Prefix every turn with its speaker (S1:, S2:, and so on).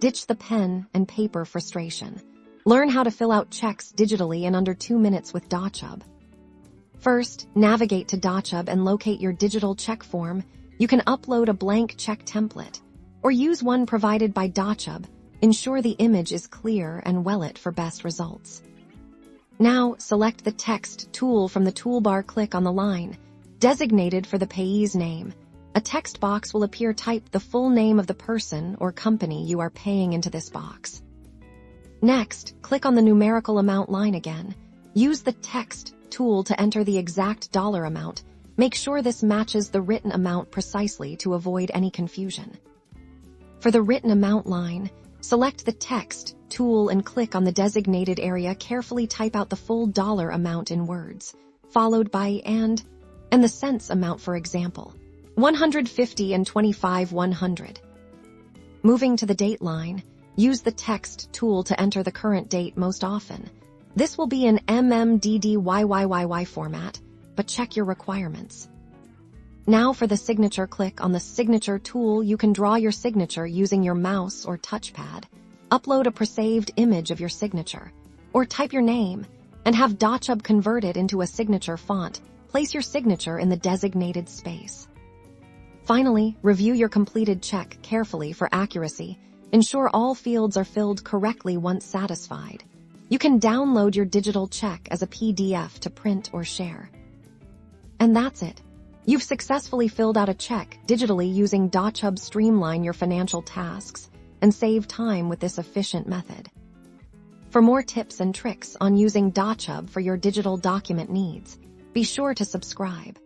S1: Ditch the pen and paper frustration. Learn how to fill out checks digitally in under 2 minutes with Dochub. First, navigate to Dochub and locate your digital check form. You can upload a blank check template or use one provided by Dochub. Ensure the image is clear and well-lit for best results. Now, select the text tool from the toolbar. Click on the line designated for the payee's name. A text box will appear. Type the full name of the person or company you are paying into this box. Next, click on the numerical amount line again. Use the text tool to enter the exact dollar amount. Make sure this matches the written amount precisely to avoid any confusion. For the written amount line, select the text tool and click on the designated area. Carefully type out the full dollar amount in words, followed by and the cents amount, for example, 150 and 25 100. Moving to the date line, use the text tool to enter the current date. Most often, this will be in MMDDYYYY format, but check your requirements. Now for the signature, click on the signature tool. You can draw your signature using your mouse or touchpad. Upload a pre-saved image of your signature, or type your name, and have Dochub convert it into a signature font. Place your signature in the designated space. Finally, review your completed check carefully for accuracy. Ensure all fields are filled correctly. Once satisfied, you can download your digital check as a PDF to print or share. And that's it. You've successfully filled out a check digitally using Dochub. Streamline your financial tasks and save time with this efficient method. For more tips and tricks on using Dochub for your digital document needs, be sure to subscribe.